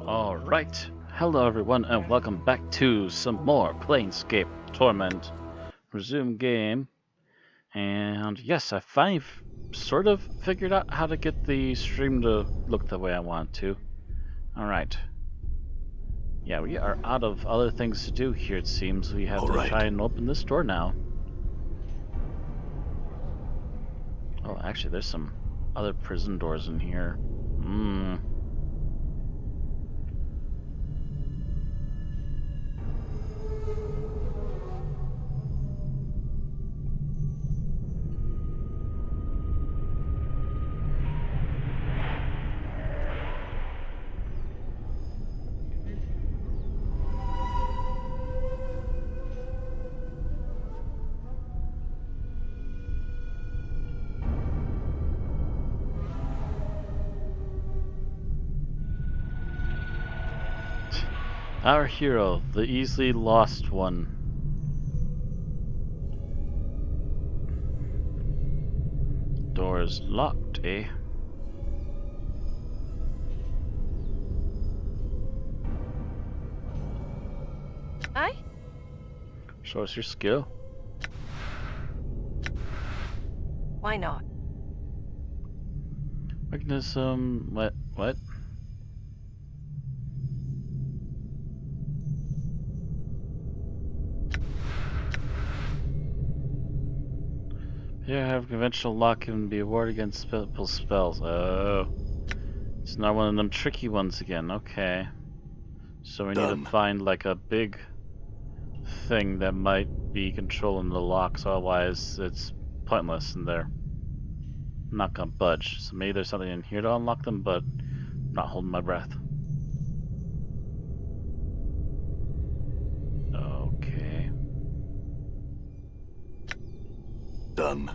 Alright, hello everyone and welcome back to some more Planescape Torment. Resume game. And yes, I finally sort of figured out how to get the stream to look the way I want to. Alright. Yeah, we are out of other things to do here it seems. We have to try and open this door now. Oh, actually there's some other prison doors in here. Our hero, the easily lost one. Door is locked, eh? Aye? Show us your skill. Why not? Mechanism, what? Here, have conventional lock can be awarded against spells. Oh. It's not one of them tricky ones again, okay. So we need to find like a big thing that might be controlling the locks, otherwise it's pointless and they're not gonna budge. So maybe there's something in here to unlock them, but I'm not holding my breath. Okay. Done.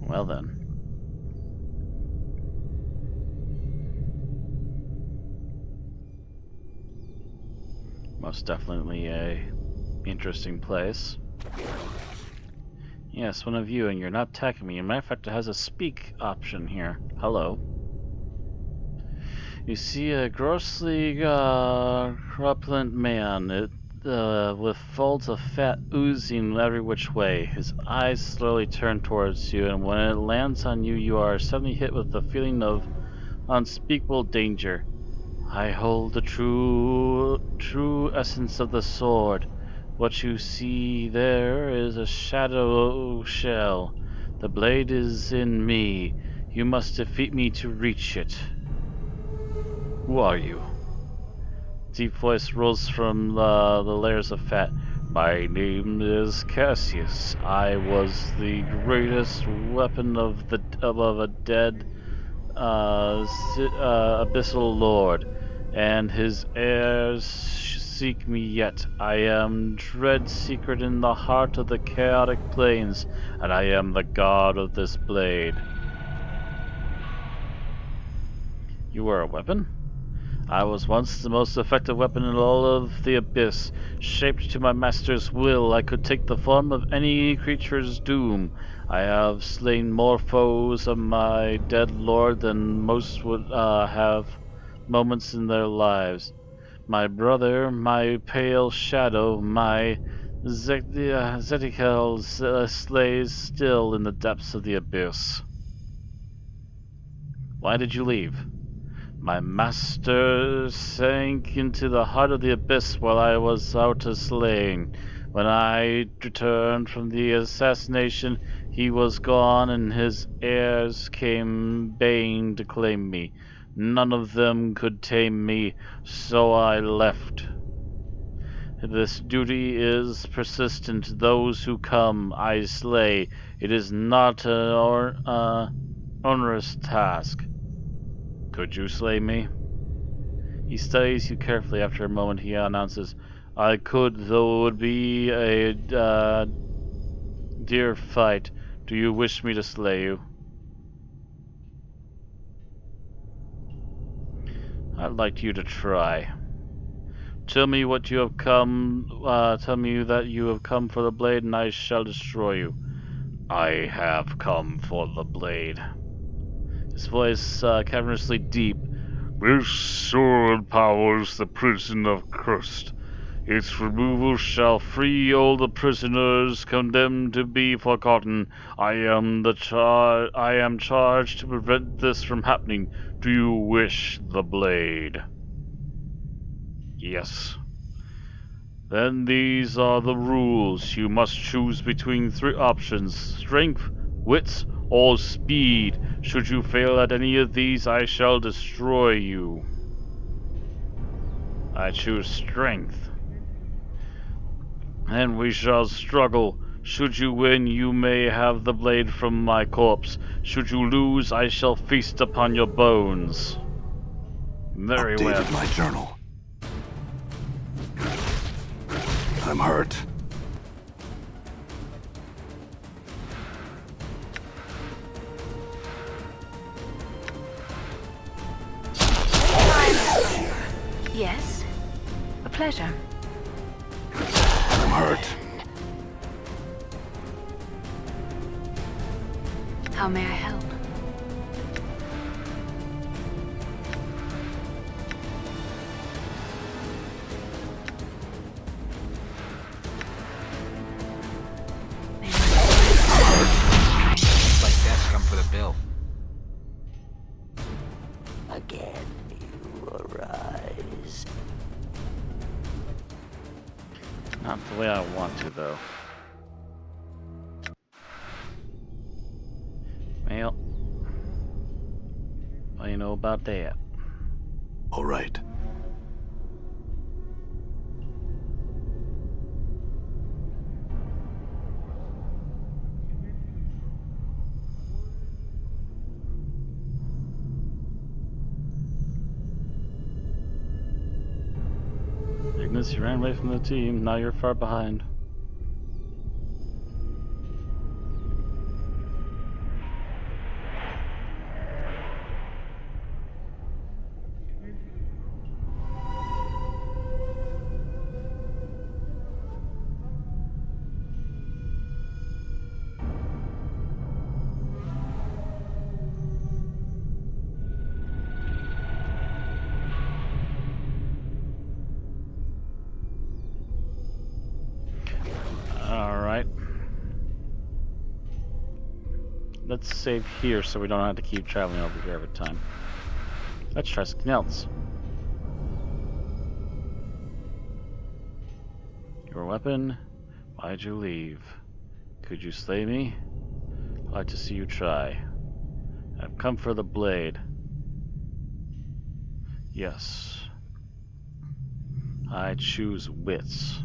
Well then. Most definitely a interesting place. Yes, one of you, and you're not attacking me. As a matter of fact, it has a speak option here. Hello. You see a grossly corpulent man with folds of fat oozing every which way. His eyes slowly turn towards you, and when it lands on you, you are suddenly hit with a feeling of unspeakable danger. I hold the true essence of the sword. What you see there is a shadow shell. The blade is in me. You must defeat me to reach it. Who are you? Deep voice rolls from the layers of fat. My name is Cassius. I was the greatest weapon of a dead abyssal lord, and his heirs seek me yet. I am dread secret in the heart of the chaotic plains, and I am the god of this blade. You are a weapon? I was once the most effective weapon in all of the abyss. Shaped to my master's will, I could take the form of any creature's doom. I have slain more foes of my dead lord than most would have moments in their lives. My brother, my pale shadow, my Zetikel slays still in the depths of the abyss. Why did you leave? My master sank into the heart of the abyss while I was out slaying. When I returned from the assassination, he was gone and his heirs came baying to claim me. None of them could tame me, so I left. This duty is persistent. Those who come, I slay. It is not an onerous task. Could you slay me? He studies you carefully. After a moment, he announces, I could, though it would be a dear fight. Do you wish me to slay you? I'd like you to try. Tell me what you have come. Tell me that you have come for the blade, and I shall destroy you. I have come for the blade. His voice cavernously deep. This sword powers the prison of Cursed. Its removal shall free all the prisoners condemned to be forgotten. I am charged to prevent this from happening. Do you wish the blade? Yes. Then these are the rules. You must choose between 3 options: strength, wits, or speed. Should you fail at any of these, I shall destroy you. I choose strength. Then we shall struggle. Should you win, you may have the blade from my corpse. Should you lose, I shall feast upon your bones. Very well. Updated my journal. I'm hurt. Yes? A pleasure. I'm hurt. How may I help? Looks like death's come for the bill. Again, you arise. Not the way I want to, though. Well, what do you know about that? All right. Ignis, you ran away from the team. Now you're far behind. Alright. Let's save here so we don't have to keep traveling over here every time. Let's try something else. Your weapon? Why'd you leave? Could you slay me? I'd like to see you try. I've come for the blade. Yes. I choose wits.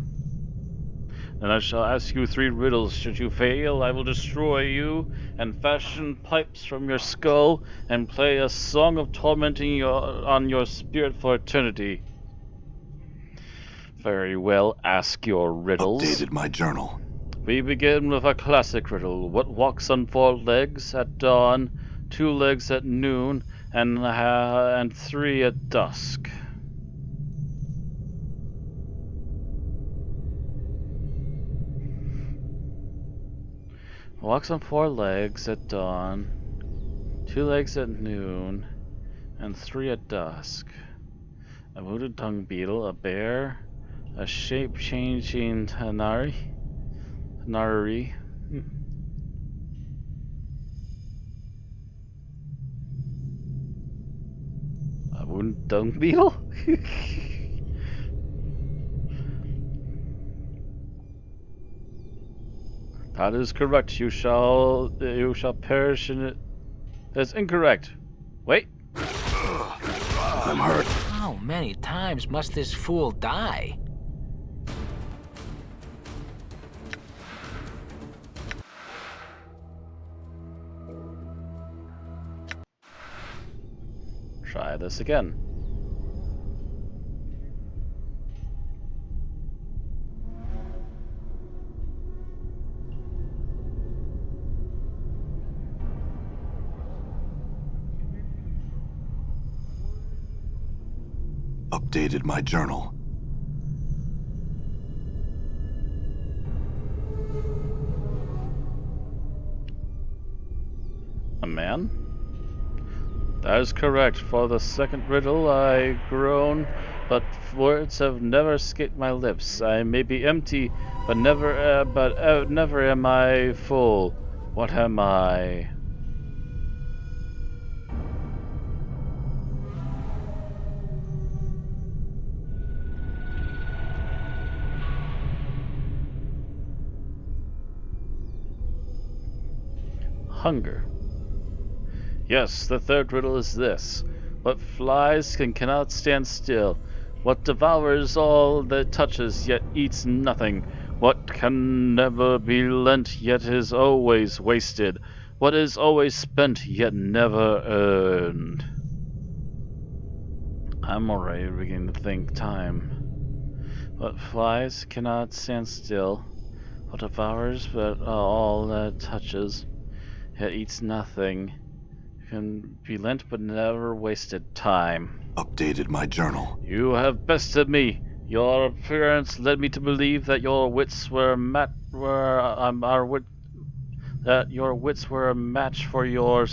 Then I shall ask you 3 riddles. Should you fail, I will destroy you, and fashion pipes from your skull, and play a song of tormenting on your spirit for eternity. Very well, ask your riddles. Updated my journal. We begin with a classic riddle. What walks on 4 legs at dawn, 2 legs at noon, and 3 at dusk? Walks on 4 legs at dawn, 2 legs at noon, and 3 at dusk. A wounded dung beetle, a bear, a shape-changing Hanari. A wounded dung beetle? That is correct. You shall perish in it. That's incorrect. Wait. I'm hurt. How many times must this fool die? Try this again. Updated my journal. A man? That is correct. For the second riddle, I groan, but words have never escaped my lips. I may be empty, but never am I full. What am I? Hunger. Yes, the third riddle is this. What flies and cannot stand still? What devours all that touches, yet eats nothing? What can never be lent, yet is always wasted? What is always spent, yet never earned? I'm already beginning to think time. What flies cannot stand still? What devours but all that touches, yet eats nothing? Can be lent but never wasted. Time. Updated my journal. You have bested me. Your appearance led me to believe that your wits were that your wits were a match for your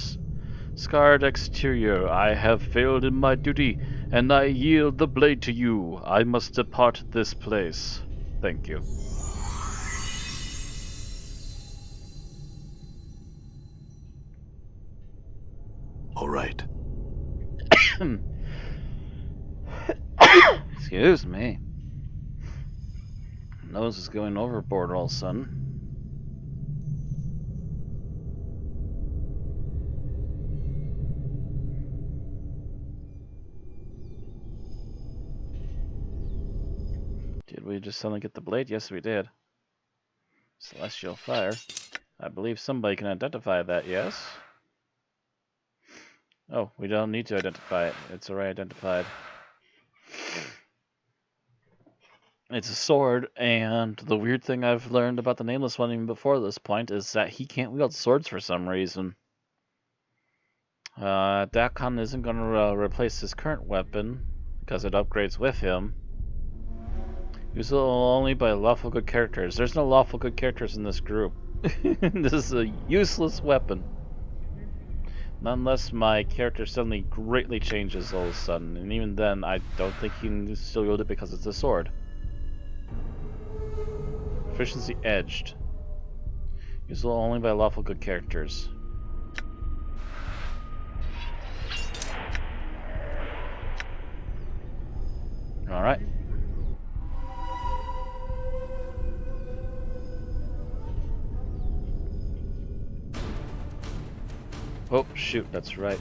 scarred exterior. I have failed in my duty, and I yield the blade to you. I must depart this place. Thank you. All right. Excuse me. Nose is going overboard all of a sudden. Did we just suddenly get the blade? Yes, we did. Celestial fire. I believe somebody can identify that, yes? Oh, we don't need to identify it. It's already identified. It's a sword, and the weird thing I've learned about the Nameless One even before this point is that he can't wield swords for some reason. Dakon isn't going to replace his current weapon, because it upgrades with him. Usable only by lawful good characters. There's no lawful good characters in this group. This is a useless weapon. Not unless my character suddenly greatly changes all of a sudden, and even then I don't think he can still wield it because it's a sword. Efficiency edged. Usable only by lawful good characters. Alright. Oh, shoot, that's right.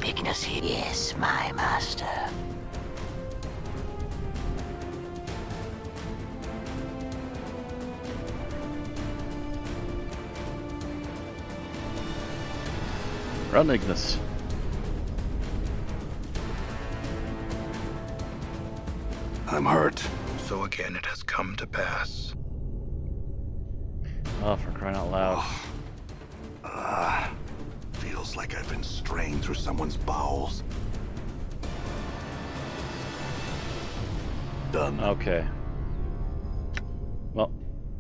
Ignis, yes, my master. Run, Ignis. I'm hurt. So again it has come to pass. Oh, for crying out loud. Feels like I've been strained through someone's bowels. Done. Okay. Well,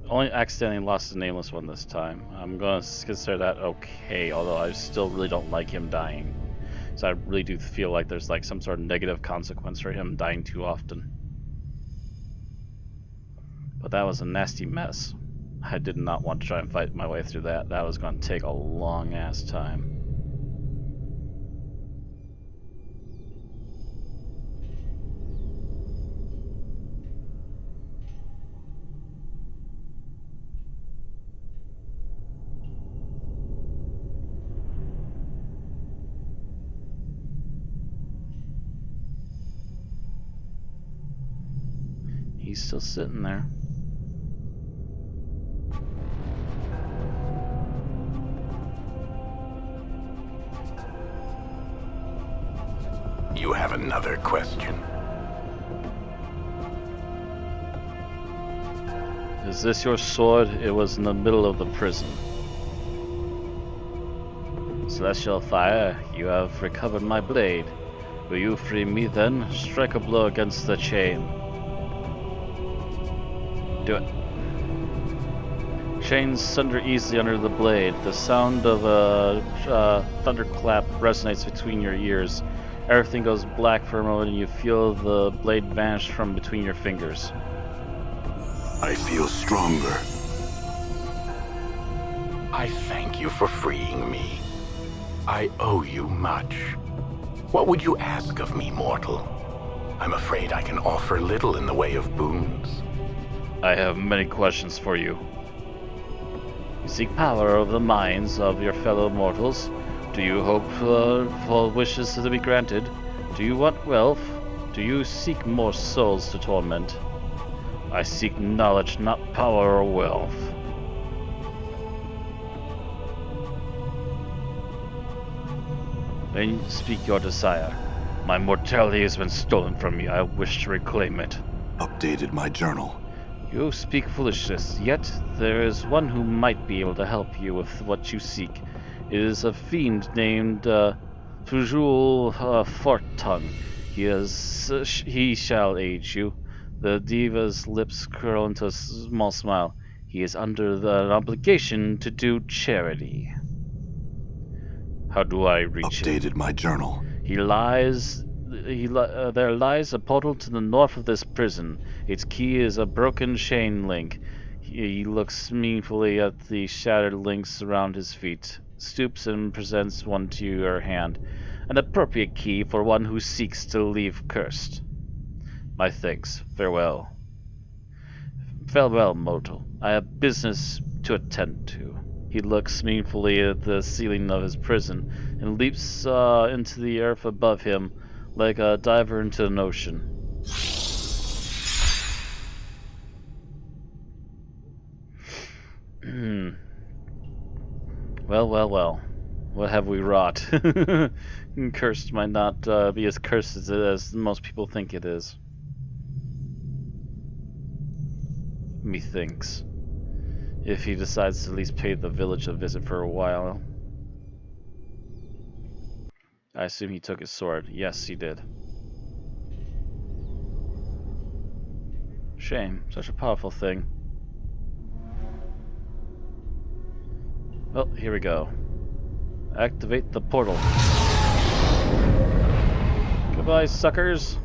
only accidentally lost the Nameless One this time. I'm going to consider that okay, although I still really don't like him dying. So I really do feel like there's like some sort of negative consequence for him dying too often. But that was a nasty mess. I did not want to try and fight my way through that. That was going to take a long ass time. He's still sitting there. You have another question. Is this your sword? It was in the middle of the prison. Celestial Fire, you have recovered my blade. Will you free me then? Strike a blow against the chain. Do it. Chains sunder easily under the blade. The sound of a thunderclap resonates between your ears. Everything goes black for a moment and you feel the blade vanish from between your fingers. I feel stronger. I thank you for freeing me. I owe you much. What would you ask of me, mortal? I'm afraid I can offer little in the way of boons. I have many questions for you. You seek power over the minds of your fellow mortals. Do you hope for wishes to be granted? Do you want wealth? Do you seek more souls to torment? I seek knowledge, not power or wealth. Then speak your desire. My mortality has been stolen from me. I wish to reclaim it. Updated my journal. You speak foolishness, yet there is one who might be able to help you with what you seek. It is a fiend named Fujul Forttongue. He shall aid you. The diva's lips curl into a small smile. He is under an obligation to do charity. How do I reach him? Updated my journal. There lies a portal to the north of this prison. Its key is a broken chain link. He looks meaningfully at the shattered links around his feet, stoops and presents one to your hand. An appropriate key for one who seeks to leave cursed. My thanks. Farewell. Farewell, mortal. I have business to attend to. He looks meaningfully at the ceiling of his prison and leaps into the earth above him like a diver into an ocean. Well. What have we wrought? Cursed might not be as cursed as most people think it is. Methinks. If he decides to at least pay the village a visit for a while. I assume he took his sword. Yes, he did. Shame. Such a powerful thing. Well, here we go. Activate the portal. Goodbye, suckers.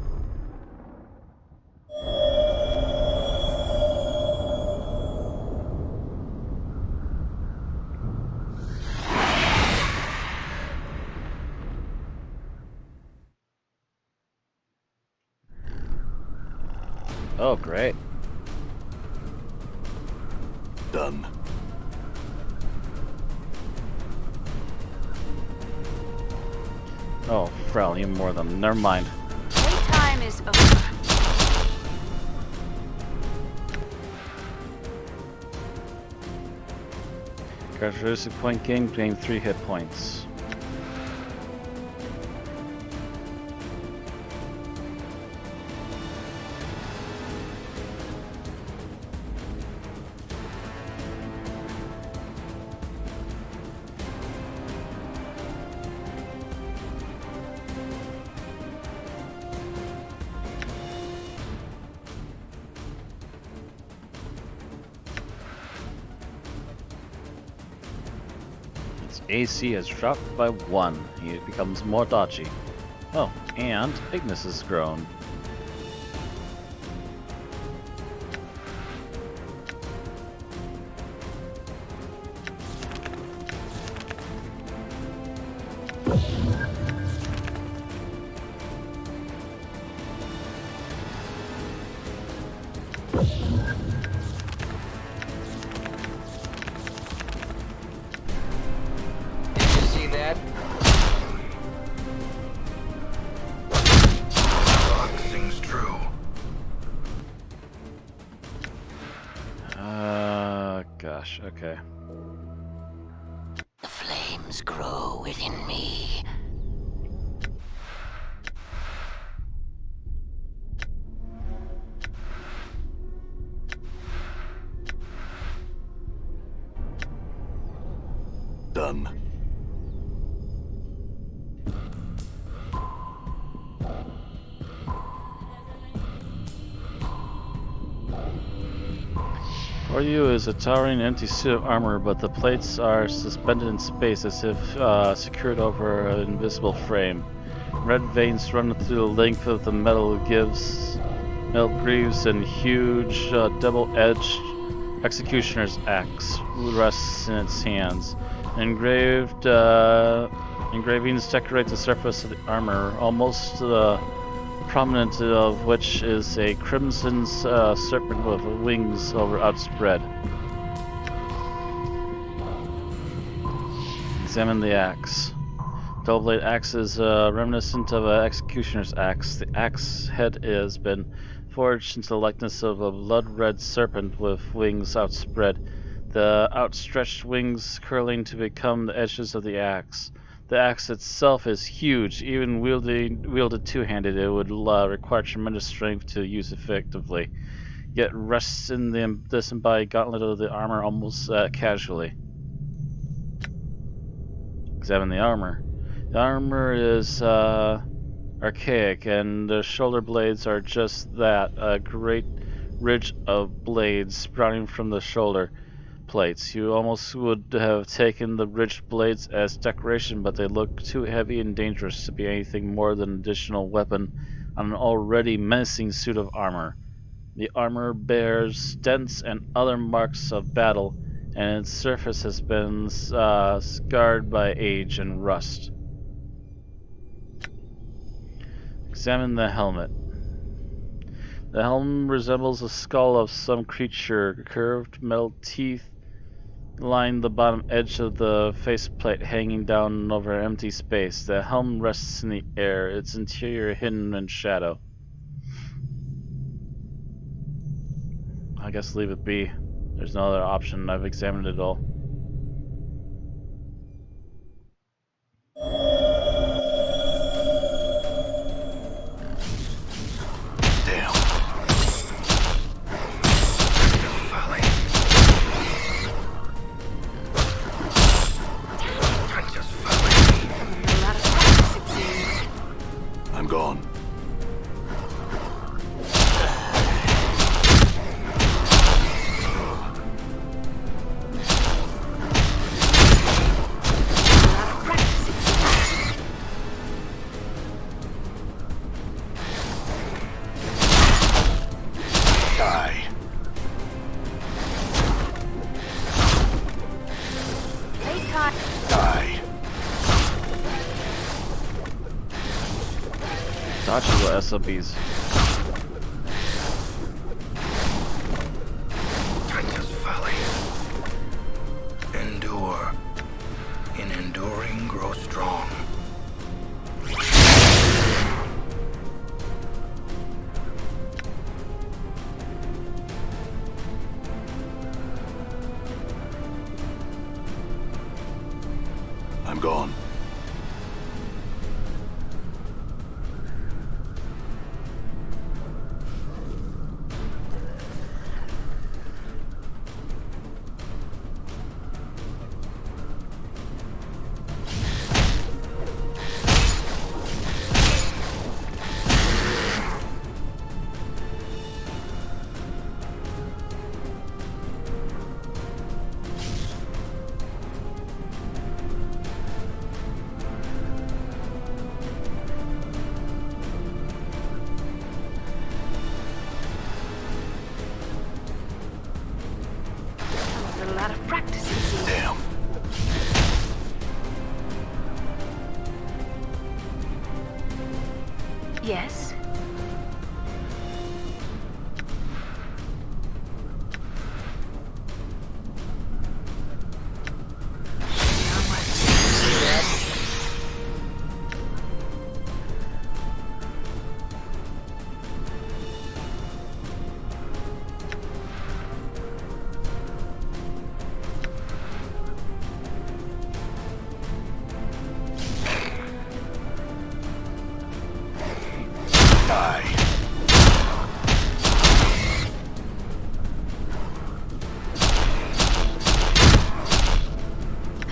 Oh, great. Done. Oh, Frel, even more than. Never mind. Playtime is over. Characteristic point gain, gain 3 hit points. AC has dropped by 1. He becomes more dodgy. Oh, and Ignis has grown. Gosh, okay. The flames grow within me. done. For you is a towering empty suit of armor, but the plates are suspended in space as if secured over an invisible frame. Red veins run through the length of the metal greaves, and huge double-edged executioner's axe rests in its hands. Engravings decorate the surface of the armor, almost prominent of which is a crimson serpent with wings outspread. Examine the axe. Double-blade axe is reminiscent of an executioner's axe. The axe head has been forged into the likeness of a blood-red serpent with wings outspread, the outstretched wings curling to become the edges of the axe. The axe itself is huge. Even wielded two-handed, it would require tremendous strength to use effectively, yet rests in the disembodied gauntlet of the armor almost casually. Examine the armor. The armor is archaic, and the shoulder blades are just that, a great ridge of blades sprouting from the shoulder plates. You almost would have taken the ridged blades as decoration, but they look too heavy and dangerous to be anything more than an additional weapon on an already menacing suit of armor. The armor bears dents and other marks of battle, and its surface has been scarred by age and rust. Examine the helmet. The helm resembles the skull of some creature. Curved metal teeth line the bottom edge of the faceplate, hanging down over empty space. The helm rests in the air, its interior hidden in shadow. I guess leave it be. There's no other option. I've examined it all. Damn. I'm gone. Die. Die. Dodge the SOBs. Titan's folly. Endure. In enduring, grow strong. I'm gone. A lot of practice, it seems. Damn. Yes? Die.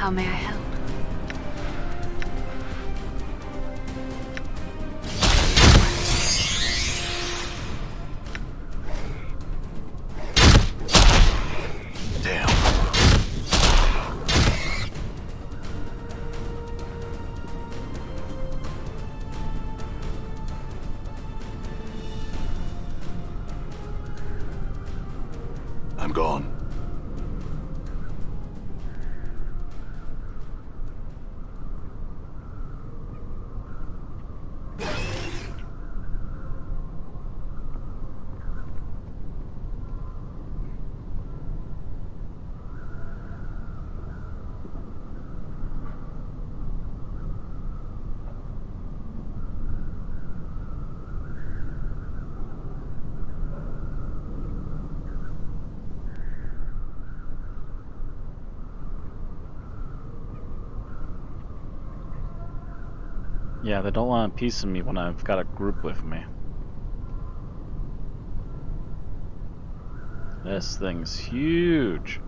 How may I help? Damn. I'm gone. Yeah, they don't want a piece of me when I've got a group with me. This thing's huge.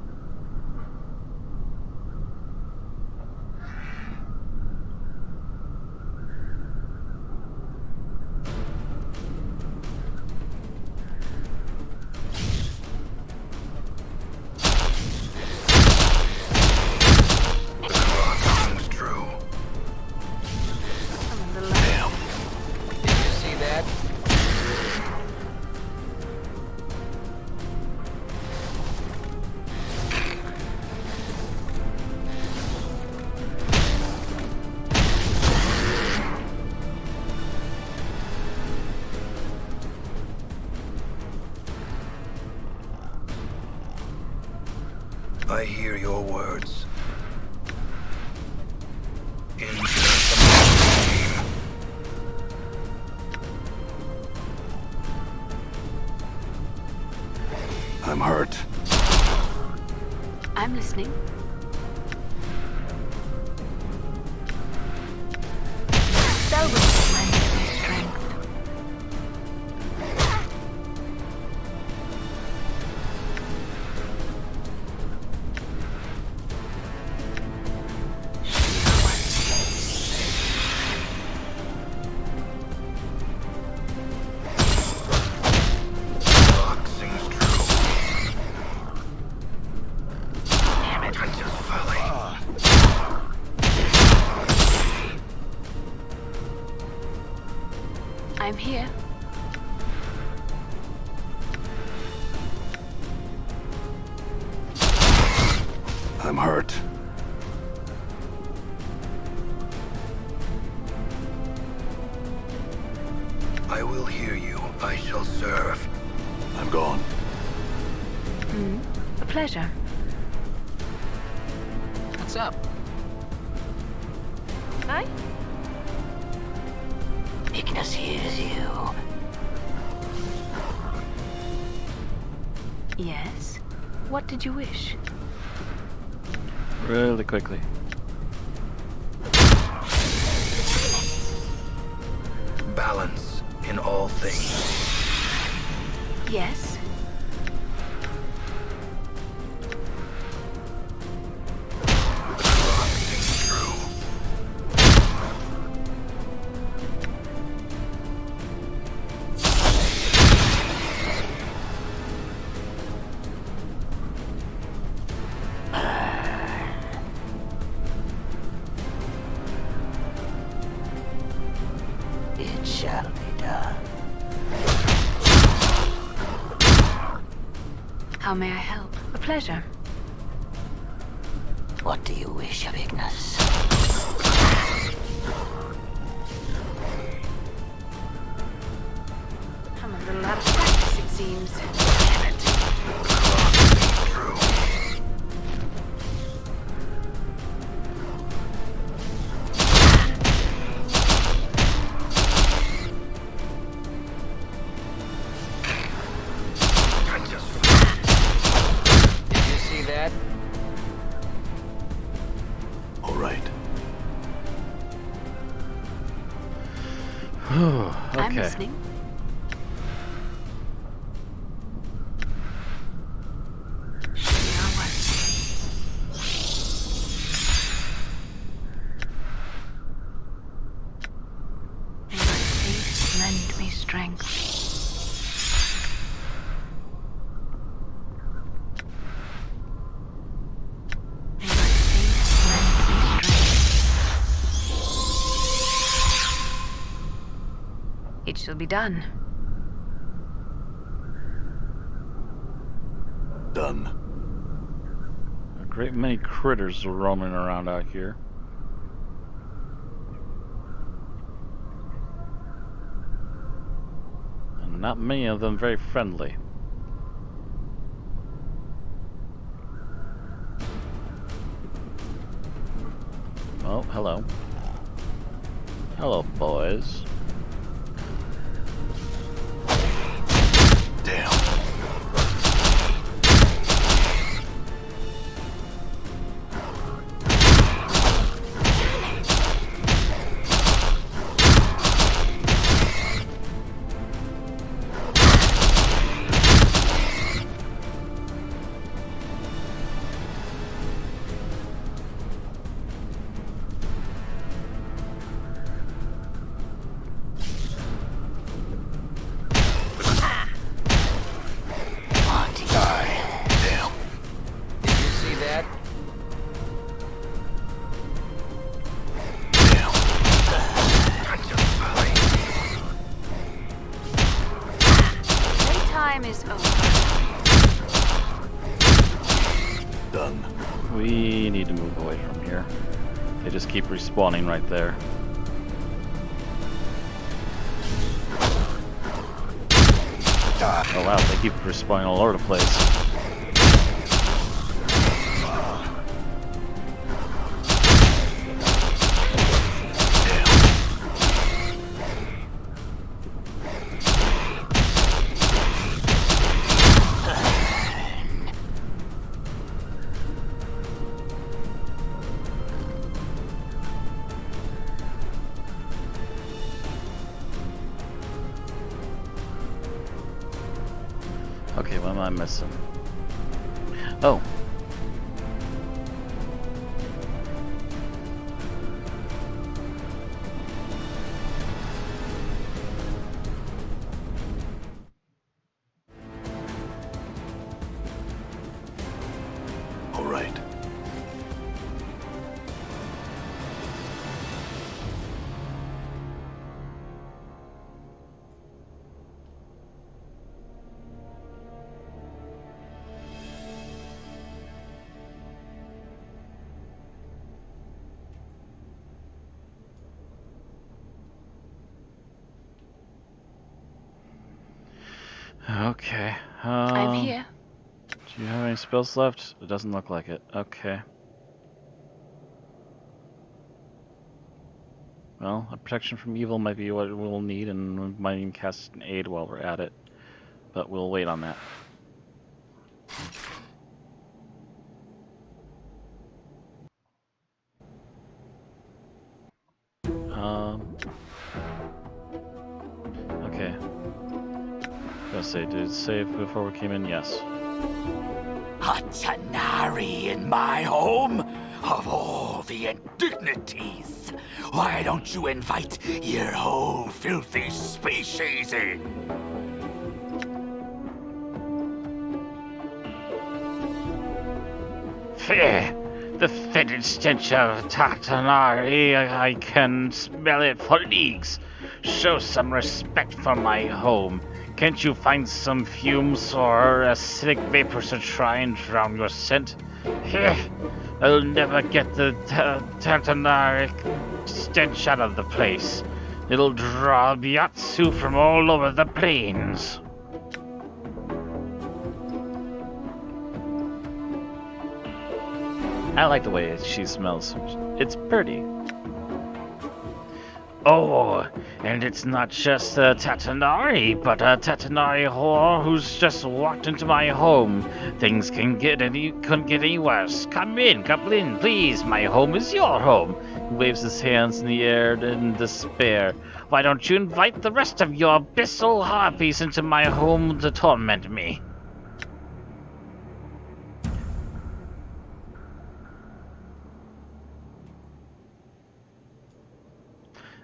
Rings true. I'm a little out. Did you see that? I hear your words. Into the game. I'm hurt. I'm listening. Spell with my strength. Rock sings true. Damn it, Princess Valley. I'm here. I'm hurt. I will hear you. I shall serve. I'm gone. A pleasure. What's up? Hi. Ignis hears you. Yes. What did you wish? Really quickly. Balance in all things. Yes. Rock sings true. It shall be done. How may I help? A pleasure. What do you wish of Ignis? I'm a little out of practice, it seems. Damn it. Rock sings true. Princess Valley. Did you see that? All right. I'm Okay. listening. Now what? strength. May my faith lend me strength. It shall be done. Done. A great many critters are roaming around out here. And not many of them very friendly. Oh, hello. Hello, boys. Damn. Damn. Did you see that? Damn. Playtime is over. Done. We need to move away from here. They just keep respawning right there. Oh wow, they keep respawning all over the place. Okay, what am I missing? Oh. All right. Okay. I'm here. Do you have any spells left? It doesn't look like it. Okay. Well, a protection from evil might be what we'll need, and we might even cast an aid while we're at it. But we'll wait on that. Okay. Gonna say, did it save before we came in? Yes. Hatanari in my home? Of all the indignities! Why don't you invite your whole filthy species in? The fetid stench of Tatanari, I can smell it for leagues. Show some respect for my home. Can't you find some fumes or acidic vapors to try and drown your scent? I'll never get the Tatanari stench out of the place. It'll draw Byatsu from all over the plains. I like the way she smells. It's pretty. Oh, and it's not just a Tatanari, but a Tatanari whore who's just walked into my home. Things couldn't get any worse. Come in, please. My home is your home. He waves his hands in the air in despair. Why don't you invite the rest of your abyssal harpies into my home to torment me?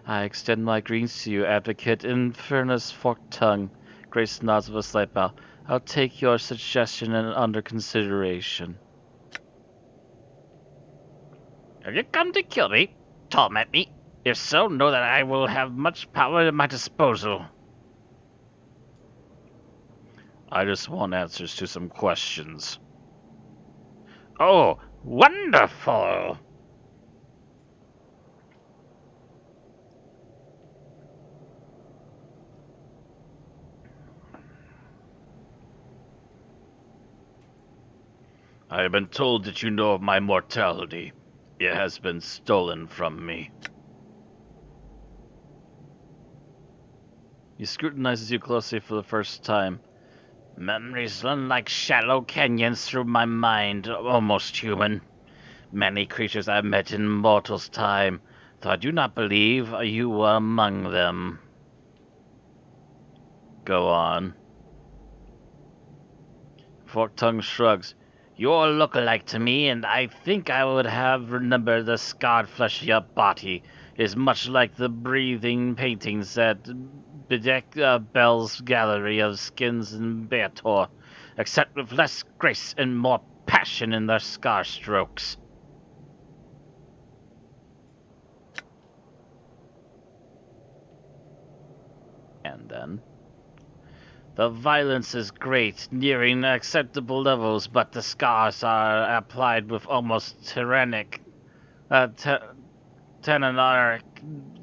I extend my greetings to you, Advocate Infernus Forktongue. Grace nods with a slight bow. I'll take your suggestion under consideration. Have you come to kill me? Torment me? If so, know that I will have much power at my disposal. I just want answers to some questions. Oh, wonderful! I have been told that you know of my mortality. It has been stolen from me. He scrutinizes you closely for the first time. Memories run like shallow canyons through my mind, almost human. Many creatures I've met in mortal's time, though I do not believe you were among them. Go on. Forktongue shrugs. You're a look-alike to me, and I think I would have remembered the scarred flesh of your body is much like the breathing paintings that bedeck Bell's gallery of skins in Beator, except with less grace and more passion in their scar strokes. And then... The violence is great, nearing acceptable levels, but the scars are applied with almost tyrannic, tyrannoric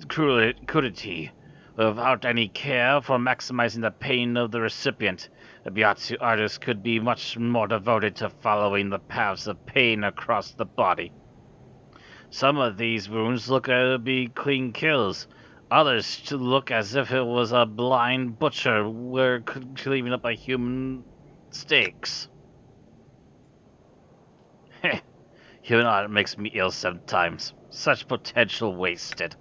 crudity, without any care for maximizing the pain of the recipient. A Byatsu artist could be much more devoted to following the paths of pain across the body. Some of these wounds look to be clean kills. Others to look as if it was a blind butcher were cleaving up a human steaks. Heh, human art makes me ill sometimes. Such potential wasted.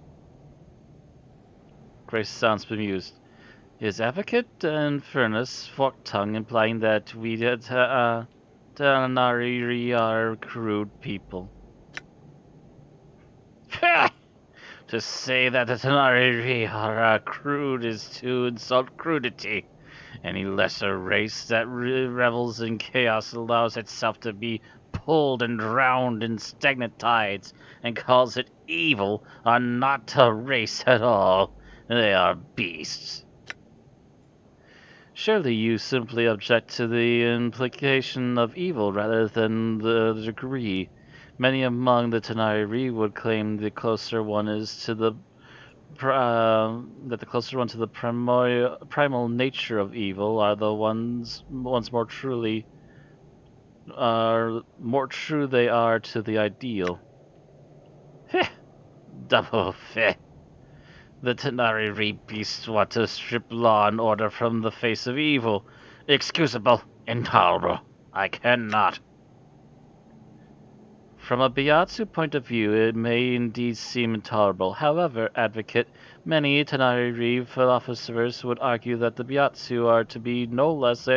Grace sounds bemused. Is Advocate Infernus Forktongue implying that we Tanariri are crude people? To say that the Tanariri are crude is to insult crudity. Any lesser race that revels in chaos allows itself to be pulled and drowned in stagnant tides and calls it evil are not a race at all. They are beasts. Surely you simply object to the implication of evil rather than the degree. Many among the Tanariri would claim the closer one is to the primal nature of evil are the ones more true they are to the ideal. Heh, double feh. The Tanariri beasts want to strip law and order from the face of evil. Excusable, intolerable. I cannot. From a Byatsu point of view, it may indeed seem intolerable. However, Advocate, many Tanariri philosophers would argue that the Byatsu are to be no less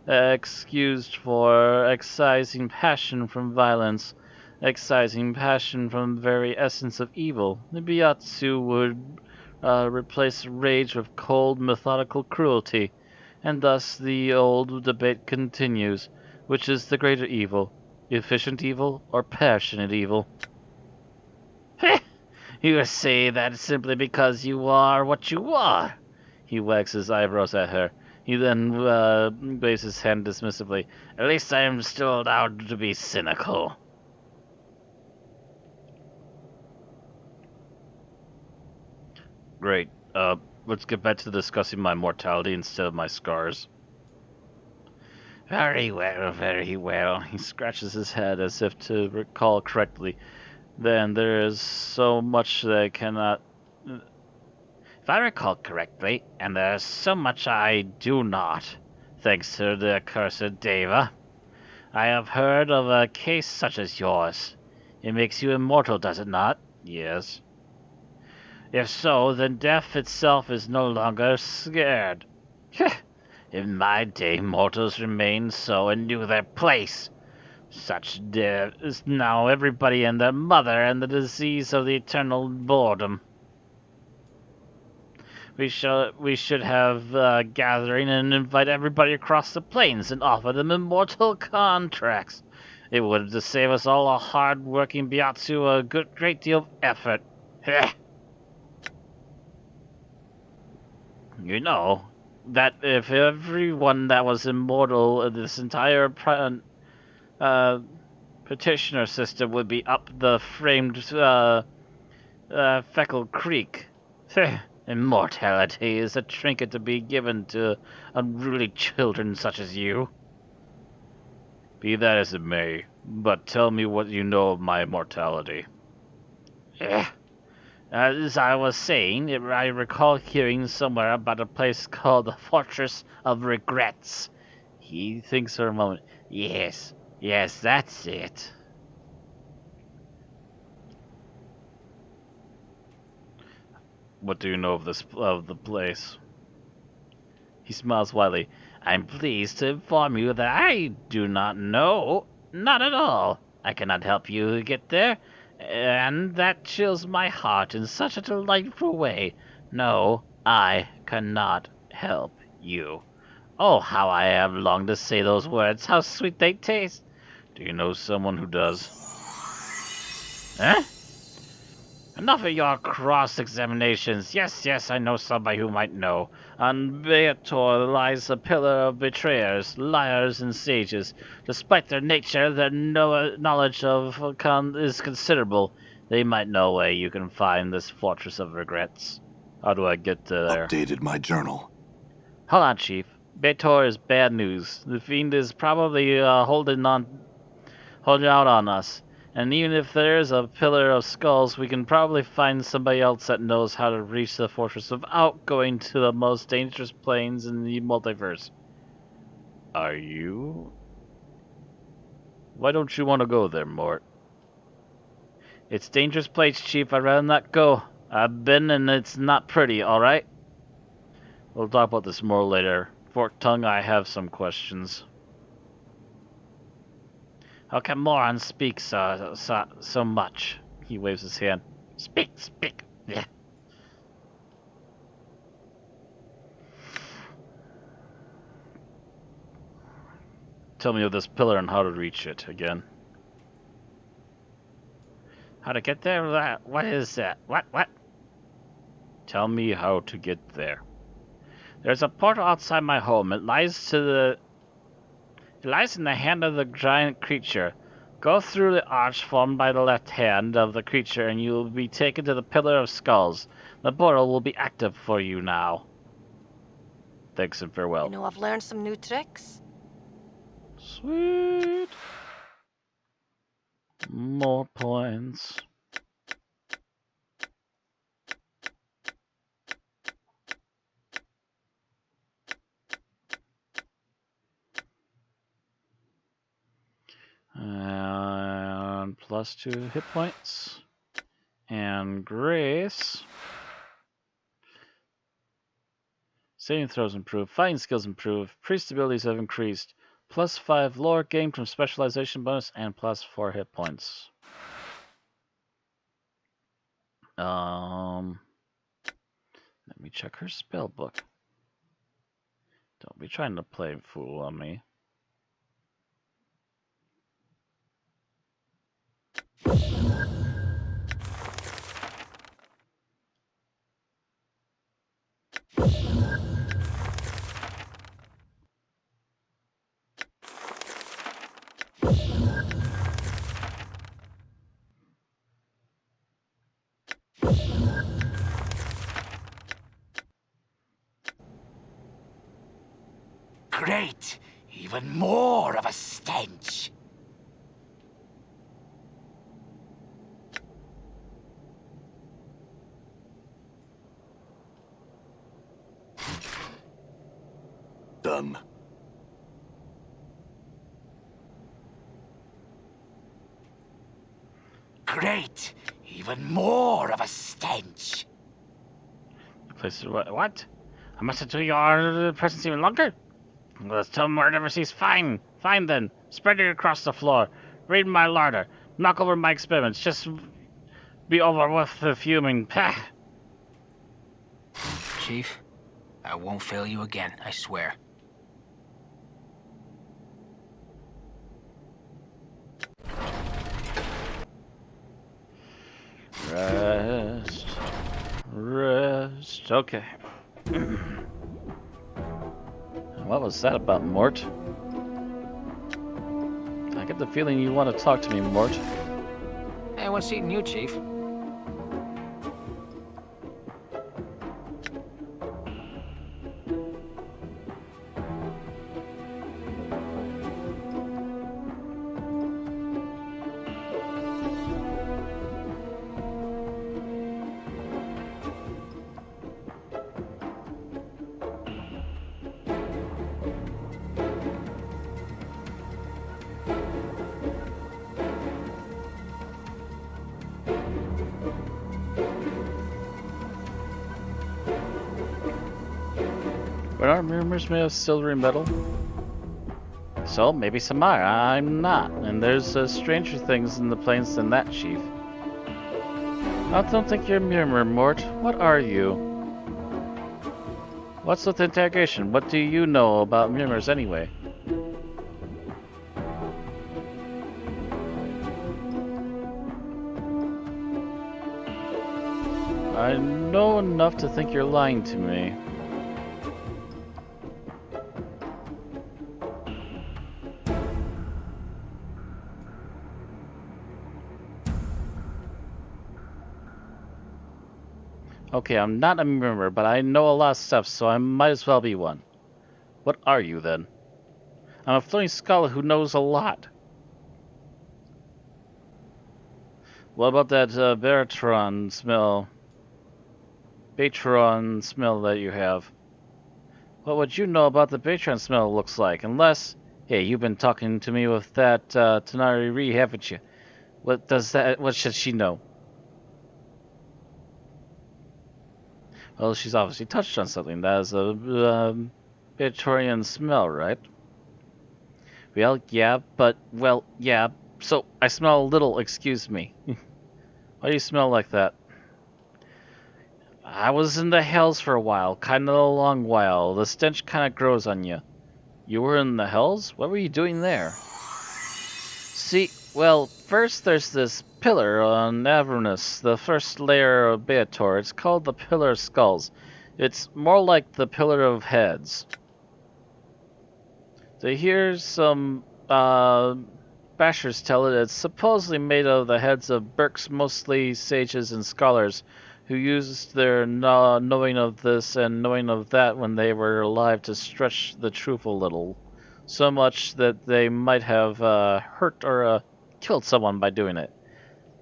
excused for excising passion from violence, excising passion from the very essence of evil. The Byatsu would replace rage with cold, methodical cruelty, and thus the old debate continues, which is the greater evil? Efficient evil or passionate evil? Heh! You say that simply because you are what you are. He wags his eyebrows at her. He then waves his hand dismissively. At least I am still allowed to be cynical. Great. Let's get back to discussing my mortality instead of my scars. Very well, very well. He scratches his head as if to recall correctly. Then there is so much that I cannot... If I recall correctly, and there is so much I do not, thanks to the accursed Deva. I have heard of a case such as yours. It makes you immortal, does it not? Yes. If so, then death itself is no longer scared. In my day, mortals remained so and knew their place. Such death is now everybody and their mother and the disease of the eternal boredom. We should have a gathering and invite everybody across the plains and offer them immortal contracts. It would save us all a hard-working Byatsu a great deal of effort. Heh. You know that if everyone that was immortal in this entire petitioner system would be up the framed Feckle Creek. Immortality is a trinket to be given to unruly children such as you. Be that as it may, but tell me what you know of my immortality. As I was saying, I recall hearing somewhere about a place called the Fortress of Regrets. He thinks for a moment. Yes, that's it. What do you know of the place? He smiles widely. I'm pleased to inform you that I do not know. Not at all. I cannot help you get there, and that chills my heart in such a delightful way. No, I cannot help you. Oh, how I have longed to say those words. How sweet they taste. Do you know someone who does? Huh? Enough of your cross-examinations. Yes, I know somebody who might know. On Beator lies a pillar of betrayers, liars, and sages. Despite their nature, their knowledge of is considerable. They might know where you can find this Fortress of Regrets. How do I get there? Updated my journal. Hold on, Chief. Beator is bad news. The Fiend is probably holding out on us. And even if there is a pillar of skulls, we can probably find somebody else that knows how to reach the fortress without going to the most dangerous planes in the multiverse. Are you? Why don't you want to go there, Mort? It's dangerous place, Chief. I'd rather not go. I've been and it's not pretty, alright? We'll talk about this more later. Forked tongue, I have some questions. How can morons speak so much? He waves his hand. Speak. Yeah. Tell me of this pillar and how to reach it again. How to get there? What is that? What? Tell me how to get there. There's a portal outside my home. It lies in the hand of the giant creature. Go through the arch formed by the left hand of the creature and you will be taken to the Pillar of Skulls. The portal will be active for you now. Thanks and farewell. You know, I've learned some new tricks. Sweet. More points. And +2 hit points. And grace. Saving throws improved. Fighting skills improved. Priest abilities have increased. +5 lore gained from specialization bonus and +4 hit points. Let me check her spell book. Don't be trying to play fool on me. Great! Even more of a stench! Done. Great! Even more of a stench! Place what? I must do your presence even longer? Let's tell him whatever sees fine. Fine then. Spread it across the floor. Raid my larder. Knock over my experiments. Just be over with the fuming. Pah. Chief. I won't fail you again, I swear. Rest. Rest. Okay. What was that about, Mort? I get the feeling you want to talk to me, Mort. Hey, what's eating you, Chief? But aren't mirrors made of silvery metal? So, maybe some are. I'm not. And there's stranger things in the plains than that, Chief. I don't think you're a mirror, Mort. What are you? What's with the interrogation? What do you know about mirrors anyway? I know enough to think you're lying to me. Okay, I'm not a mirror, but I know a lot of stuff, so I might as well be one. What are you, then? I'm a floating scholar who knows a lot. What about that Baritron smell? Batron smell that you have? What would you know about the Batron smell looks like? Unless, hey, you've been talking to me with that Tanari Ree, haven't you? What should she know? Well, she's obviously touched on something. That is a Batrian smell, right? Well, yeah, but, well, yeah. So, I smell a little, excuse me. Why do you smell like that? I was in the hells for a while, kinda a long while. The stench kinda grows on you. You were in the hells? What were you doing there? See, well, first there's this pillar on Avernus, the first layer of Beator. It's called the Pillar of Skulls. It's more like the Pillar of Heads. To hear some bashers tell it, it's supposedly made of the heads of Burks, mostly sages and scholars, who used their knowing of this and knowing of that when they were alive to stretch the truth a little. So much that they might have hurt or killed someone by doing it.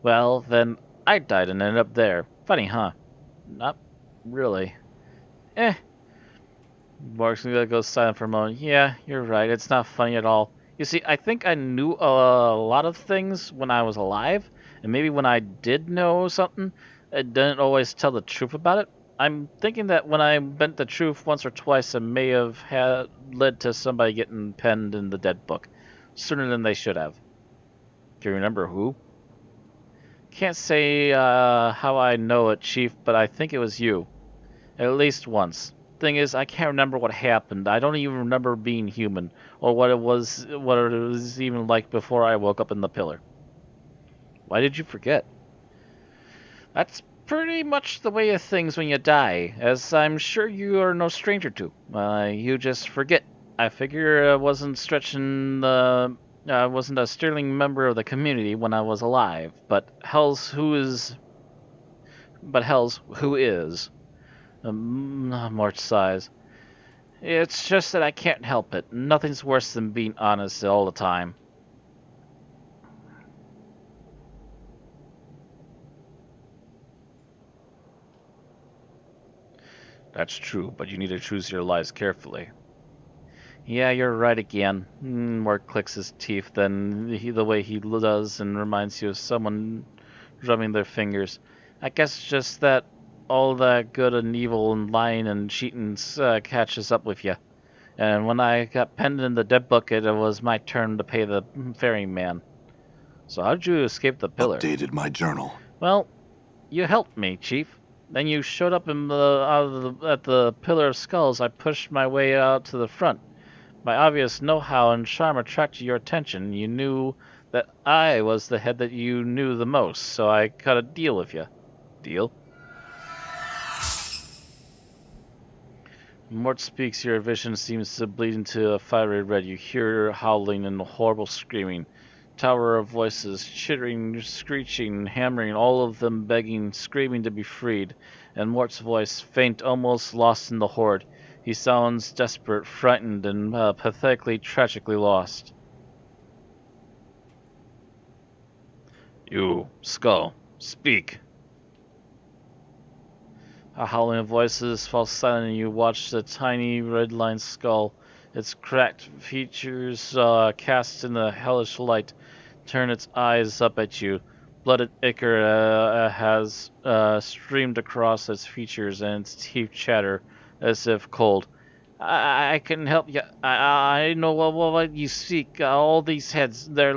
Well, then I died and ended up there. Funny, huh? Not really. Eh. Mark's gonna go silent for a moment. Yeah, you're right. It's not funny at all. You see, I think I knew a lot of things when I was alive, and maybe when I did know something, I didn't always tell the truth about it. I'm thinking that when I bent the truth once or twice, it may have led to somebody getting penned in the dead book sooner than they should have. Do you remember who? Can't say how I know it, Chief, but I think it was you. At least once. Thing is, I can't remember what happened. I don't even remember being human, or what it was even like before I woke up in the pillar. Why did you forget? That's pretty much the way of things when you die, as I'm sure you are no stranger to. You just forget. I figure I wasn't stretching the... I wasn't a sterling member of the community when I was alive, but hell's who is... Mort sighs. It's just that I can't help it. Nothing's worse than being honest all the time. That's true, but you need to choose your lies carefully. Yeah, you're right again. Mort clicks his teeth, then the way he does and reminds you of someone drumming their fingers. I guess just that all that good and evil and lying and cheating catches up with you. And when I got penned in the dead bucket, it was my turn to pay the ferryman. So how did you escape the pillar? Updated my journal. Well, you helped me, Chief. Then you showed up at the Pillar of Skulls. I pushed my way out to the front. My obvious know-how and charm attracted your attention. You knew that I was the head that you knew the most, so I cut a deal with you. Deal? Mort speaks, your vision seems to bleed into a fiery red. You hear howling and horrible screaming. Tower of voices, chittering, screeching, hammering, all of them begging, screaming to be freed. And Mort's voice, faint, almost lost in the horde. He sounds desperate, frightened, and pathetically, tragically lost. You, Skull, speak. A howling of voices falls silent and you watch the tiny red-lined skull, its cracked features cast in the hellish light, turn its eyes up at you. Blooded ichor has streamed across its features and its teeth chatter as if cold. I can help you. I know what you seek. All these heads, they're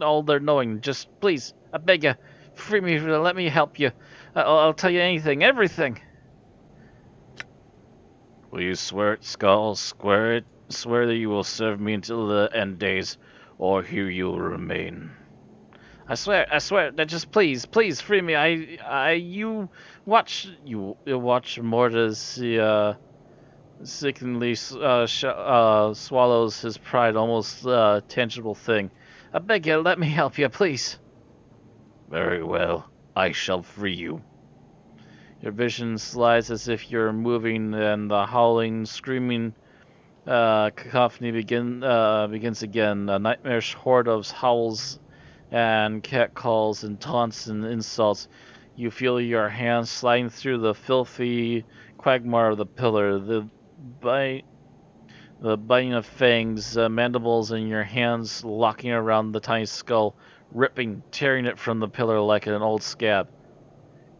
all they're knowing. Just please, I beg you, free me. Let me help you. I'll tell you anything, everything. Will you swear it, Skull? Swear it. Swear that you will serve me until the end days, or here you will remain. I swear. That just please free me. You watch Mortis. The sickeningly swallows his pride, almost tangible thing. I beg you, let me help you, please. Very well, I shall free you. Your vision slides as if you're moving, and the howling, screaming cacophony begins again. A nightmarish horde of howls and catcalls and taunts and insults. You feel your hands sliding through the filthy quagmire of the pillar. Bite, the biting of fangs, mandibles in your hands locking around the tiny skull, ripping, tearing it from the pillar like an old scab.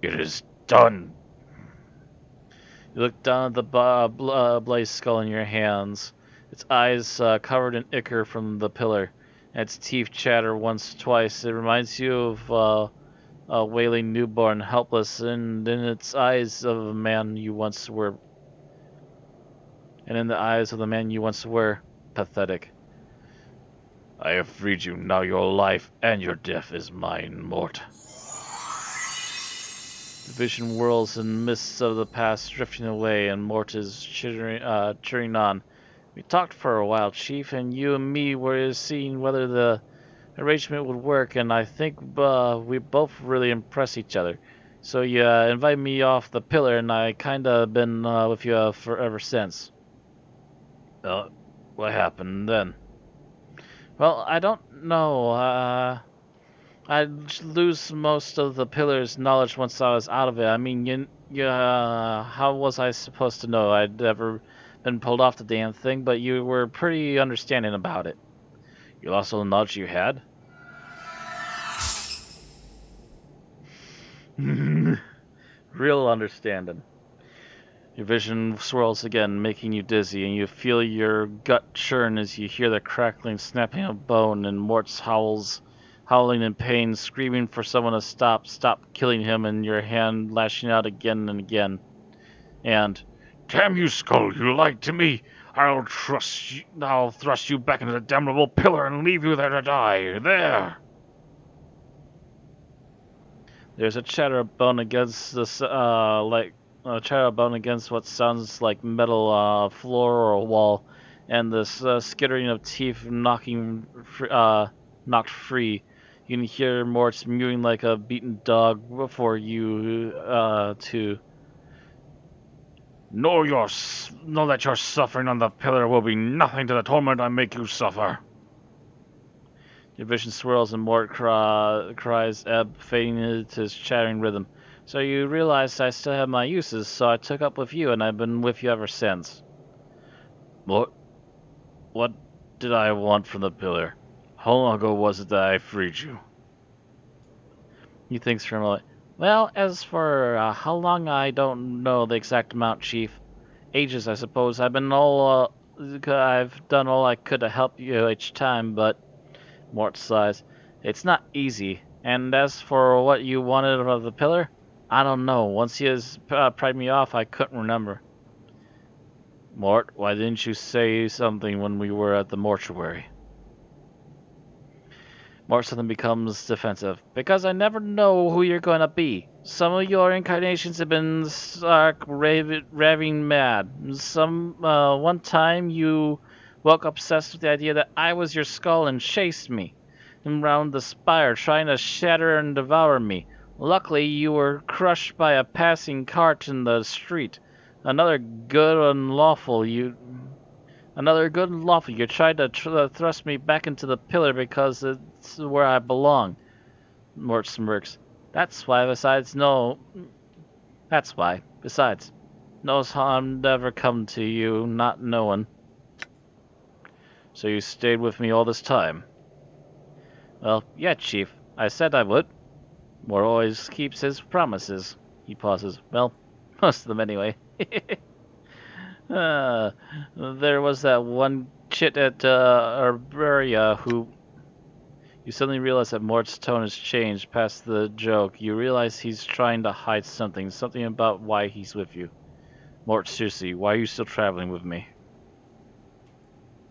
It is done. You look down at the blazed skull in your hands, its eyes covered in ichor from the pillar, and its teeth chatter once, twice. It reminds you of a wailing newborn, helpless, and in its eyes of a man you once were, and in the eyes of the man you once were, pathetic. I have freed you. Now your life and your death is mine, Mort. The vision whirls in mists of the past, drifting away, and Mort is cheering on. We talked for a while, Chief, and you and me were seeing whether the arrangement would work, and I think we both really impress each other. So you invited me off the pillar, and I kinda been with you for ever since. What happened then? Well, I don't know. I'd lose most of the pillar's knowledge once I was out of it. I mean, how was I supposed to know? I'd never been pulled off the damn thing, but you were pretty understanding about it. You lost all the knowledge you had? Real understanding. Your vision swirls again, making you dizzy, and you feel your gut churn as you hear the crackling, snapping of bone, and Mort's howling in pain, screaming for someone to stop killing him, and your hand lashing out again and again. And, damn you, Skull, you lied to me. I'll thrust you back into the damnable pillar and leave you there to die. There! There's a chatter of bone against bone against what sounds like metal floor or wall, and this skittering of teeth knocked free. You can hear Mort's mewing like a beaten dog before you to know that your suffering on the pillar will be nothing to the torment I make you suffer. Your vision swirls and Mort cries ebb, fading into his chattering rhythm. So you realized I still have my uses, so I took up with you, and I've been with you ever since. Mort, what did I want from the pillar? How long ago was it that I freed you? He thinks for a moment. Well, as for how long, I don't know the exact amount, Chief. Ages, I suppose. I've done all I could to help you each time, but Mort sighs. It's not easy. And as for what you wanted of the pillar, I don't know. Once he has pried me off, I couldn't remember. Mort, why didn't you say something when we were at the mortuary? Mort suddenly becomes defensive. Because I never know who you're going to be. Some of your incarnations have been stark, raving mad. One time you woke obsessed with the idea that I was your skull and chased me around the spire, trying to shatter and devour me. Luckily, you were crushed by a passing cart in the street. Another good and lawful you tried to thrust me back into the pillar because it's where I belong. Mort smirks. That's why. Besides, no harm ever come to you, not knowing. So you stayed with me all this time? Well, yeah, Chief. I said I would. Mort always keeps his promises. He pauses. Well, most of them anyway. There was that one chit at Arborea who... You suddenly realize that Mort's tone has changed past the joke. You realize he's trying to hide something about why he's with you. Mort, seriously, why are you still traveling with me?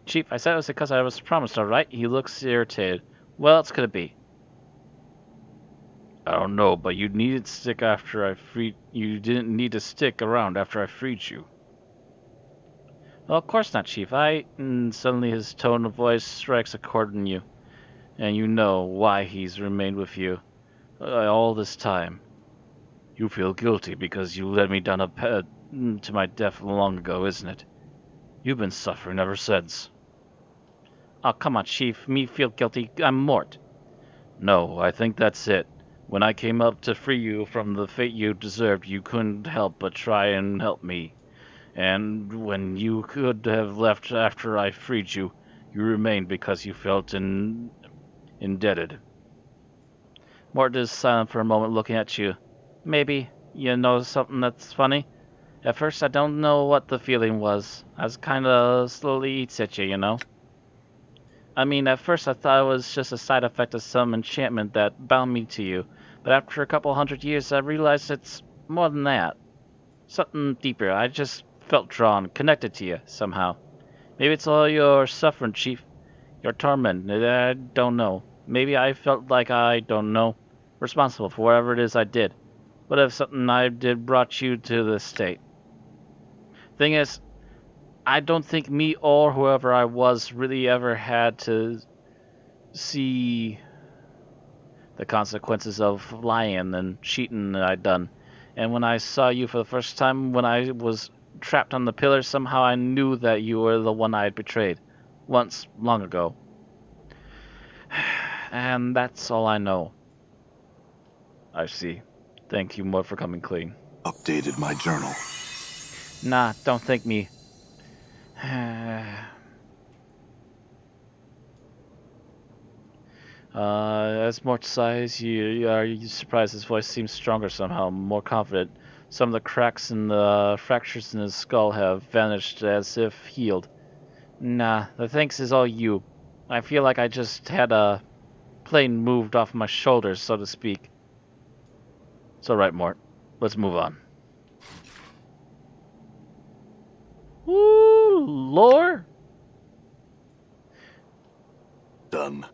Chief, I said it was because I was promised, alright? He looks irritated. What else could it be? I don't know, but you needed to stick after I freed... You didn't need to stick around after I freed you. Well, of course not, Chief. And suddenly his tone of voice strikes a chord in you. And you know why he's remained with you all this time. You feel guilty because you led me down to my death long ago, isn't it? You've been suffering ever since. Oh, come on, Chief. Me feel guilty? I'm Mort. No, I think that's it. When I came up to free you from the fate you deserved, you couldn't help but try and help me. And when you could have left after I freed you, you remained because you felt indebted. Mort is silent for a moment, looking at you. Maybe you know something that's funny? At first, I don't know what the feeling was. I was kinda slowly eats at you, you know? I mean, at first I thought it was just a side effect of some enchantment that bound me to you. But after a couple hundred years, I realized it's more than that. Something deeper. I just felt drawn, connected to you, somehow. Maybe it's all your suffering, Chief. Your torment. I don't know. Maybe I felt like I don't know. Responsible for whatever it is I did. What if something I did brought you to this state? Thing is, I don't think me or whoever I was really ever had to see the consequences of lying and cheating that I'd done. And when I saw you for the first time, when I was trapped on the pillar, somehow I knew that you were the one I had betrayed. Once, long ago. And that's all I know. I see. Thank you more for coming clean. Updated my journal. Nah, don't thank me. As Mort sighs, you surprised his voice seems stronger somehow, more confident. Some of the cracks and the fractures in his skull have vanished as if healed. Nah, the thanks is all you. I feel like I just had a plane moved off my shoulders, so to speak. It's alright, Mort. Let's move on. Woo, lore? Done.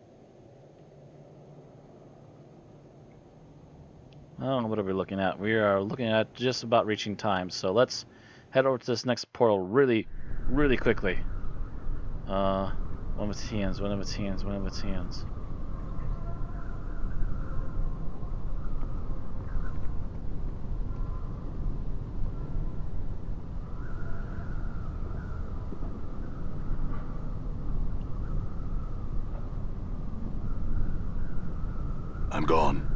Oh, what are we looking at? We are looking at just about reaching time, so let's head over to this next portal really, really quickly. One of its hands, one of its hands, one of its hands. I'm gone.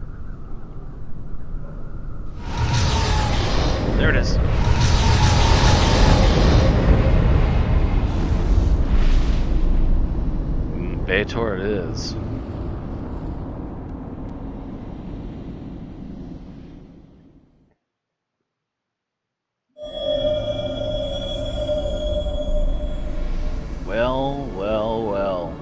There it is. Baator it is. Well, well, well.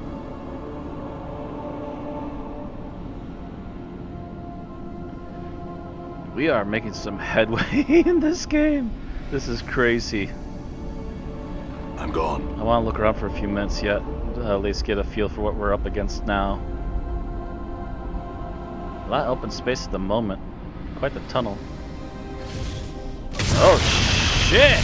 We are making some headway in this game. This is crazy. I'm gone. I want to look around for a few minutes yet, at least get a feel for what we're up against now. A lot of open space at the moment. Quite the tunnel. Oh shit!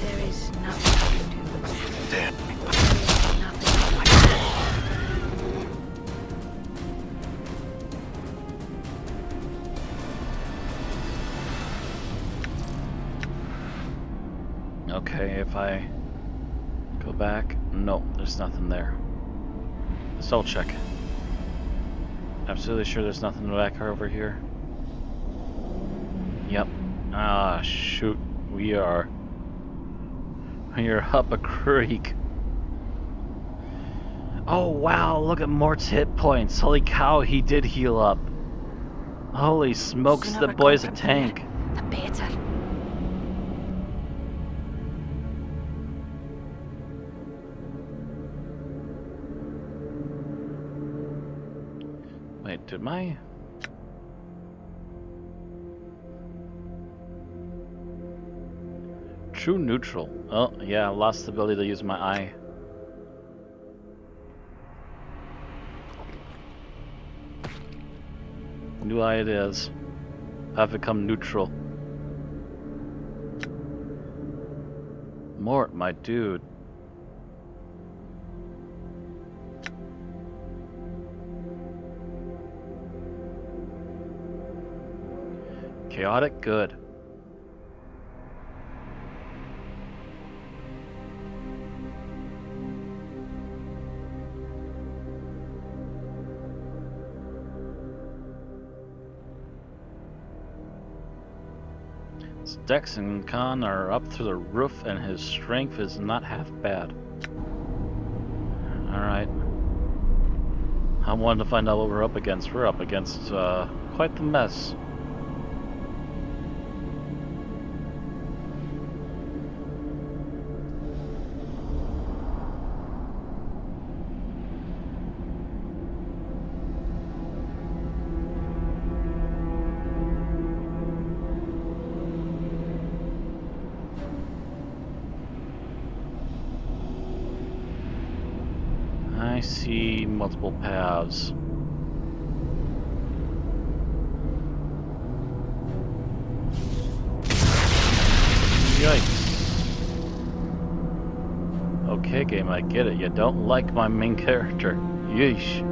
There is nothing I can do. Damn. There is nothing I can do. Okay, if I go back, no, there's nothing there. Let's double check. Absolutely sure there's nothing back over here. Yep. Ah, shoot. We are up a creek. Oh wow, look at Mort's hit points. Holy cow, he did heal up. Holy smokes, Sooner the we're boy's a gone from here, tank. the better. Wait, did my... True neutral. Oh, yeah, I lost the ability to use my eye. New eye it is. I've become neutral. Mort, my dude. Chaotic good. His Dex and Con are up through the roof, and his strength is not half bad. Alright. I wanted to find out what we're up against. We're up against quite the mess. I see multiple paths. Yikes. Okay, game, I get it. You don't like my main character. Yeesh.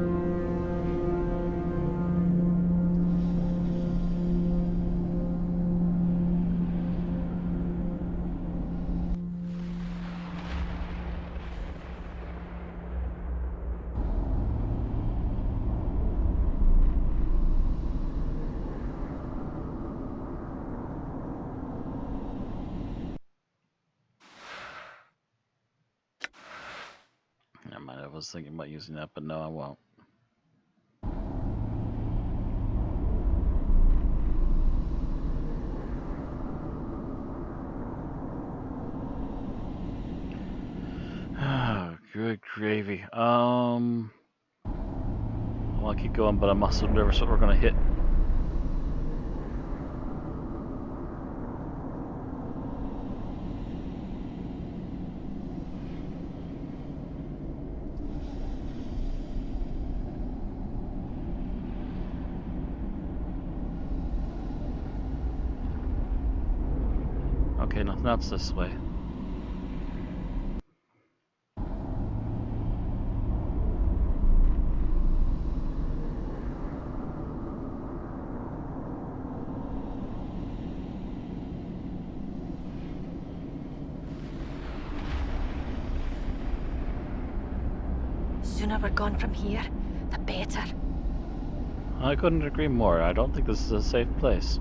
Never mind, I was thinking about using that, but no, I won't. Oh, good gravy. I want to keep going, but I'm also nervous what we're gonna hit. Okay, nothing else this way. Sooner we're gone from here, the better. I couldn't agree more. I don't think this is a safe place.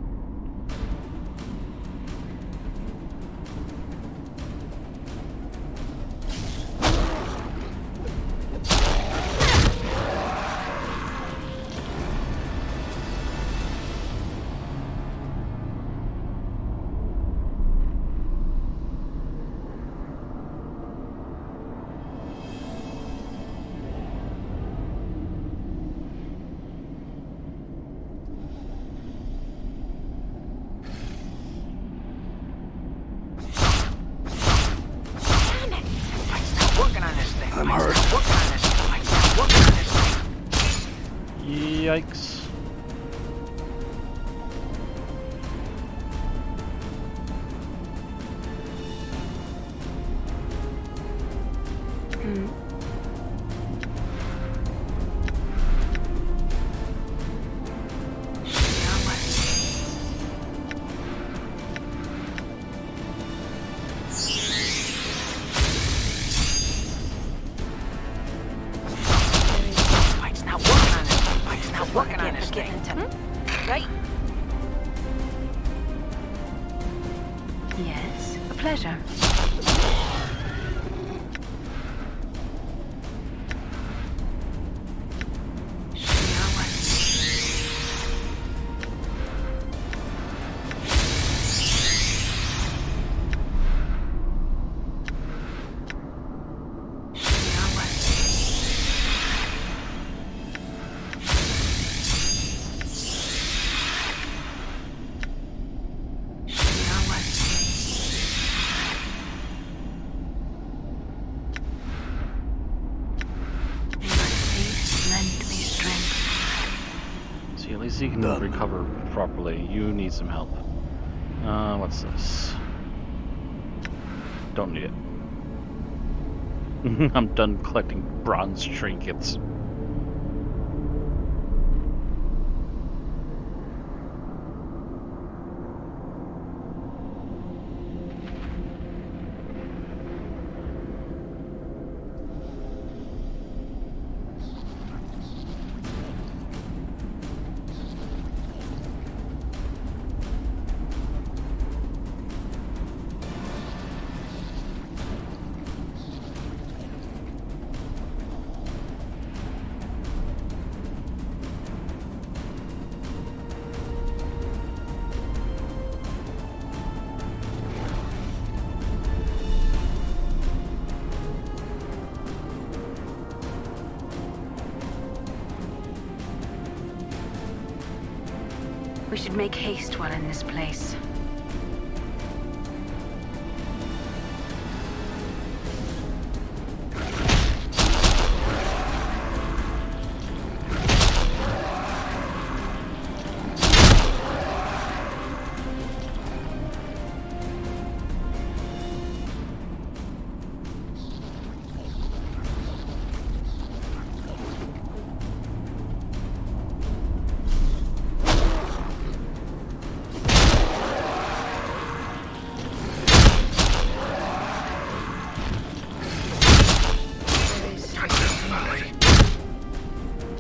Yikes. Mike's not working on it. Mike's not working on this thing. Right? Yes, a pleasure. See, at least he can recover properly. You need some help. What's this? Don't need it. I'm done collecting bronze trinkets. We should make haste while in this place.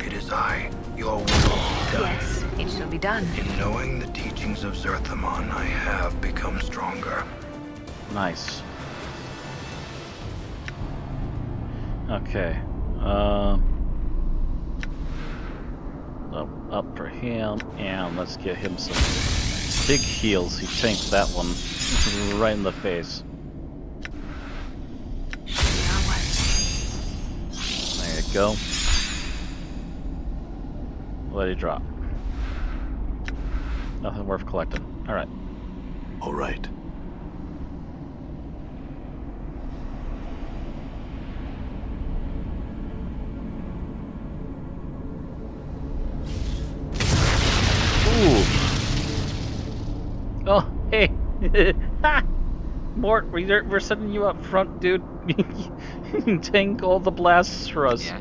It is I, your will be done. Yes, it shall be done. In knowing the teachings of Zerthamon, I have become stronger. Nice. Okay. Up for him, and let's get him some big heals. He tanked that one right in the face. There you go. Let it drop. Nothing worth collecting. Alright. All right. Ooh. Oh, hey. Ha! Mort, we're sending you up front, dude. You tank all the blasts for us. Yeah.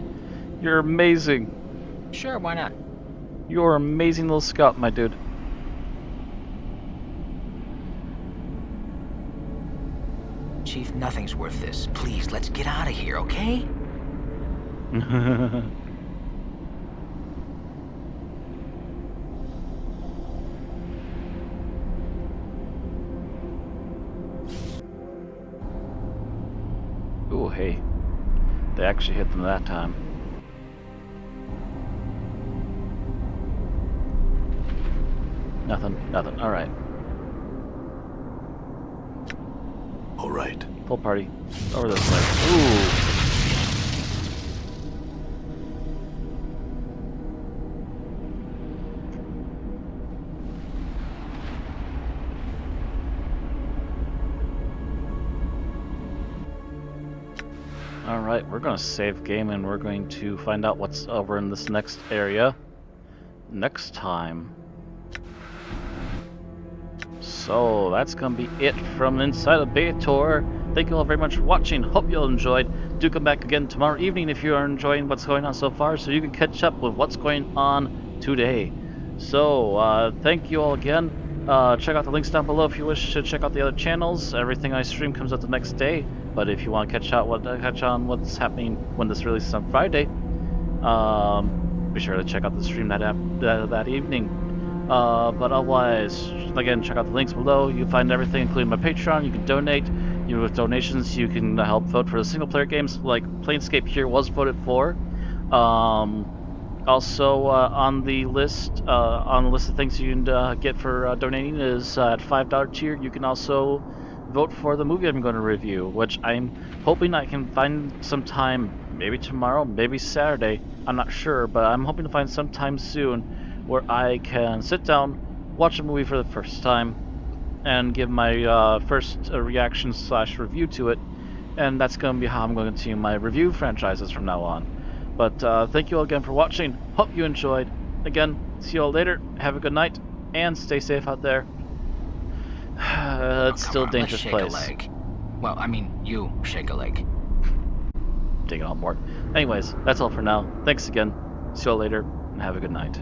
You're amazing. Sure, why not? You're an amazing little scout, my dude. Chief, nothing's worth this. Please, let's get out of here, okay? Ooh, hey. They actually hit them that time. Nothing. Alright. All right. Full party. Over this way. Ooh. Alright, we're gonna save game and we're going to find out what's over in this next area. next time. So that's gonna be it from Inside of Baitor. Thank you all very much for watching. Hope you all enjoyed. Do come back again tomorrow evening if you are enjoying what's going on so far, so you can catch up with what's going on today. So thank you all again. Check out the links down below if you wish to check out the other channels. Everything I stream comes out the next day. But if you want to catch on what's happening when this releases on Friday, be sure to check out the stream that evening. But otherwise, again, check out the links below. You can find everything, including my Patreon. You can donate. With donations, you can help vote for the single-player games, like Planescape here was voted for. Also, on the list of things you can get for donating is at $5 tier. You can also vote for the movie I'm going to review, which I'm hoping I can find some time, maybe tomorrow, maybe Saturday. I'm not sure, but I'm hoping to find some time soon where I can sit down, watch a movie for the first time, and give my first reaction / review to it. And that's going to be how I'm going to continue my review franchises from now on. But thank you all again for watching. Hope you enjoyed. Again, see you all later. Have a good night, and stay safe out there. It's still a dangerous let's shake place. A leg. Well, I mean, you shake a leg. Taking on board. Anyways, that's all for now. Thanks again. See you all later, and have a good night.